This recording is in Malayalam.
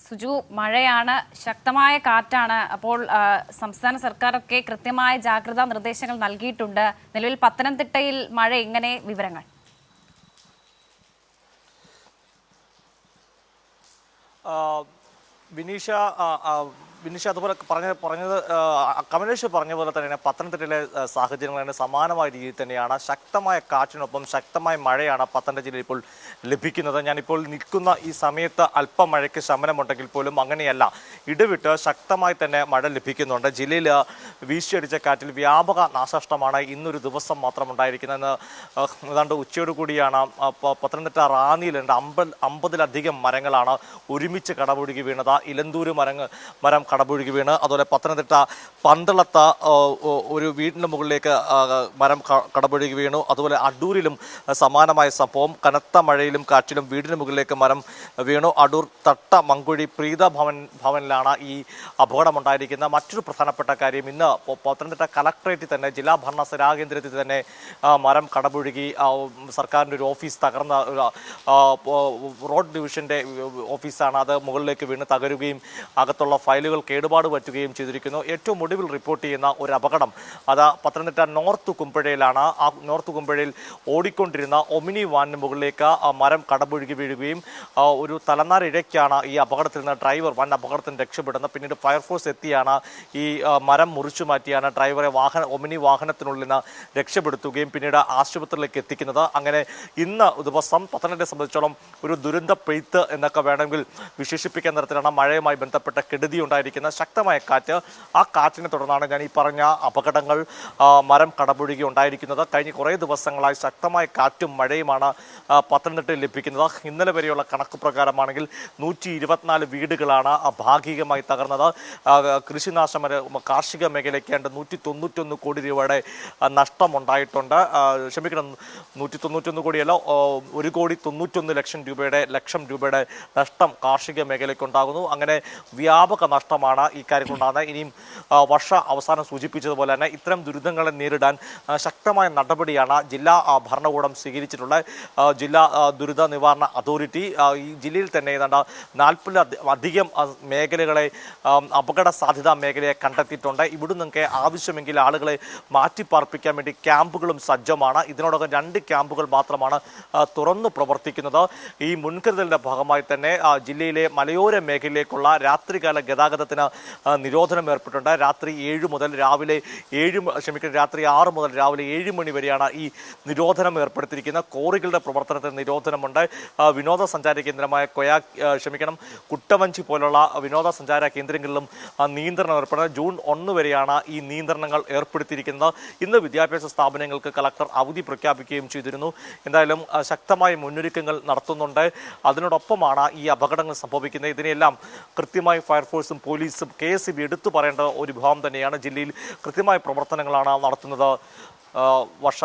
സുജു, മഴയാണ്, ശക്തമായ കാറ്റാണ്. അപ്പോൾ സംസ്ഥാന സർക്കാരൊക്കെ കൃത്യമായ ജാഗ്രതാ നിർദ്ദേശങ്ങൾ നൽകിയിട്ടുണ്ട്. നിലവിൽ പത്തനംതിട്ടയിൽ മഴ എങ്ങനെ? വിവരങ്ങൾ. വിനീഷ അതുപോലെ പറഞ്ഞത് കമലേഷ് പറഞ്ഞ പോലെ തന്നെയാണ് പത്തനംതിട്ടയിലെ സാഹചര്യങ്ങൾ സമാനമായ രീതിയിൽ തന്നെയാണ്. ശക്തമായ കാറ്റിനൊപ്പം ശക്തമായ മഴയാണ് പത്തനംതിട്ട ജില്ലയിൽ ഇപ്പോൾ ലഭിക്കുന്നത്. ഞാനിപ്പോൾ നിൽക്കുന്ന ഈ സമയത്ത് അല്പം മഴയ്ക്ക് ശമനമുണ്ടെങ്കിൽ പോലും അങ്ങനെയല്ല, ഇടവിട്ട് ശക്തമായി തന്നെ മഴ ലഭിക്കുന്നുണ്ട്. ജില്ലയിൽ വീശിയടിച്ച കാറ്റിൽ വ്യാപക നാശനഷ്ടമാണ് ഇന്നൊരു ദിവസം മാത്രം ഉണ്ടായിരിക്കുന്നത്. ഏതാണ്ട് ഉച്ചയോടുകൂടിയാണ് പത്തനംതിട്ട റാന്നിയിലുണ്ട് 50-ലധികം മരങ്ങളാണ് ഒരുമിച്ച് കടപുഴകി വീണത്. ഇലന്തൂര് മരം കടപുഴകി വീണ്, അതുപോലെ പത്തനംതിട്ട പന്തളത്ത് ഒരു വീടിൻ്റെ മുകളിലേക്ക് മരം കടപുഴകി വീണു. അതുപോലെ അടൂരിലും സമാനമായ സംഭവം, കനത്ത മഴയിലും കാറ്റിലും വീടിന് മുകളിലേക്ക് മരം വീണു. അടൂർ തട്ട മങ്കുഴി പ്രീത ഭവനിലാണ് ഈ അപകടമുണ്ടായിരിക്കുന്നത്. മറ്റൊരു പ്രധാനപ്പെട്ട കാര്യം, ഇന്ന് പത്തനംതിട്ട കലക്ട്രേറ്റിൽ തന്നെ, ജില്ലാ ഭരണ സ്ഥിരാകേന്ദ്രത്തിൽ തന്നെ മരം കടപുഴകി സർക്കാരിൻ്റെ ഒരു ഓഫീസ് തകർന്ന റോഡ് ഡിവിഷൻ്റെ ഓഫീസാണ്. അത് മുകളിലേക്ക് വീണ് തകരുകയും അകത്തുള്ള ഫയലുകൾ കേടുപാട് പറ്റുകയും ചെയ്തിരിക്കുന്നു. ഏറ്റവും ഒടുവിൽ റിപ്പോർട്ട് ചെയ്യുന്ന ഒരു അപകടം അത് പത്തനംതിട്ട നോർത്ത് കുമ്പഴയിലാണ്. ആ നോർത്ത് കുമ്പഴയിൽ ഓടിക്കൊണ്ടിരുന്ന ഒമിനി വാനിന് മുകളിലേക്ക് മരം കടപുഴകി വീഴുകയും ഒരു തലനാരിഴയ്ക്കാണ് ഈ അപകടത്തിൽ നിന്ന് ഡ്രൈവർ വൻ അപകടത്തിന് രക്ഷപ്പെടുന്നത്. പിന്നീട് ഫയർഫോഴ്സ് എത്തിയാണ് ഈ മരം മുറിച്ചു മാറ്റിയാണ് ഡ്രൈവറെ ഒമിനി വാഹനത്തിനുള്ളിൽ നിന്ന് രക്ഷപ്പെടുത്തുകയും പിന്നീട് ആശുപത്രിയിലേക്ക് എത്തിക്കുന്നത്. അങ്ങനെ ഇന്ന് ദിവസം പത്തനംതിട്ടയെ സംബന്ധിച്ചോളം ഒരു ദുരന്ത പെയ്ത്ത് എന്നൊക്കെ വേണമെങ്കിൽ വിശേഷിപ്പിക്കാൻ തരത്തിലാണ് മഴയുമായി ബന്ധപ്പെട്ട കെടുതി ഉണ്ടായിരിക്കുന്ന ശക്തമായ കാറ്റ്. ആ കാറ്റിനെ തുടർന്നാണ് ഞാൻ ഈ പറഞ്ഞ അപകടങ്ങൾ, മരം കടപുഴകി ഉണ്ടായിരിക്കുന്നത്. കഴിഞ്ഞ കുറേ ദിവസങ്ങളായി ശക്തമായ കാറ്റും മഴയുമാണ് പത്തനംതിട്ടയിൽ ലഭിക്കുന്നത്. ഇന്നലെ വരെയുള്ള കണക്ക് പ്രകാരമാണെങ്കിൽ 124 വീടുകളാണ് ഭാഗികമായി തകർന്നത്. കൃഷിനാശം കാർഷിക മേഖലയ്ക്ക് 191 കോടി രൂപയുടെ നഷ്ടമുണ്ടായിട്ടുണ്ട്. ക്ഷമിക്കണം, 191 കോടിയല്ല, 1,91,00,000 രൂപയുടെ നഷ്ടം കാർഷിക മേഖലയ്ക്ക് ഉണ്ടാകുന്നു. അങ്ങനെ വ്യാപക നഷ്ടമാണ് ഈ കാര്യത്തിലുണ്ടാകുന്നത്. ഇനിയും വർഷ അവസാനം സൂചിപ്പിച്ചതുപോലെ തന്നെ ഇത്തരം ദുരിതങ്ങളെ നേരിടാൻ ശക്തമായ നടപടിയാണ് ജില്ലാ ഭരണകൂടം സ്വീകരിച്ചിട്ടുള്ളത്. ജില്ലാ ദുരിത നിവാരണ അതോറിറ്റി ഈ ജില്ലയിൽ തന്നെ ഏതാണ്ട് 40-ലധികം മേഖലകളെ, അപകട സാധ്യതാ മേഖലയെ കണ്ടെത്തിയിട്ടുണ്ട്. ഇവിടുന്നൊക്കെ ആവശ്യമെങ്കിൽ ആളുകളെ മാറ്റിപ്പാർപ്പിക്കാൻ വേണ്ടി ക്യാമ്പുകളും സജ്ജമാണ്. ഇതിനോടകം 2 ക്യാമ്പുകൾ മാത്രമാണ് തുറന്നു പ്രവർത്തിക്കുന്നത്. ഈ മുൻകരുതലിന്റെ ഭാഗമായി തന്നെ ജില്ലയിലെ മലയോര മേഖലയിലേക്കുള്ള രാത്രികാല ഗതാഗതത്തിന് നിരോധനം ഏർപ്പെട്ടിട്ടുണ്ട്. രാത്രി 6 മുതൽ രാവിലെ 7 മണി വരെയാണ് ഈ നിരോധനം ഏർപ്പെടുത്തിയിരിക്കുന്നത്. കോറികളുടെ പ്രവർത്തനത്തിന് നിരോധനമുണ്ട്. വിനോദസഞ്ചാര കേന്ദ്രമായ കുട്ടവഞ്ചി പോലുള്ള വിനോദസഞ്ചാര കേന്ദ്രങ്ങളിലും നിയന്ത്രണം ഏർപ്പെടുന്നത്. ജൂൺ 1 വരെയാണ് ഈ നിയന്ത്രണങ്ങൾ ഏർപ്പെടുത്തിയിരിക്കുന്നത്. ഇന്ന് വിദ്യാഭ്യാസ സ്ഥാപനങ്ങൾക്ക് കളക്ടർ അവധി പ്രഖ്യാപിക്കുകയും ചെയ്തിരുന്നു. എന്തായാലും ശക്തമായ മുന്നൊരുക്കങ്ങൾ നടത്തുന്നുണ്ട്. അതിനോടൊപ്പമാണ് ഈ അപകടങ്ങൾ സംഭവിക്കുന്നത്. ഇതിനെല്ലാം കൃത്യമായി ഫയർഫോഴ്സും പോലീസും KSEB എടുത്തു പറയേണ്ട ഒരു വിഭാഗം തന്നെയാണ്. ജില്ലയിൽ കൃത്യമായ പ്രവർത്തനങ്ങളാണ് നടത്തുന്നത്. വർഷ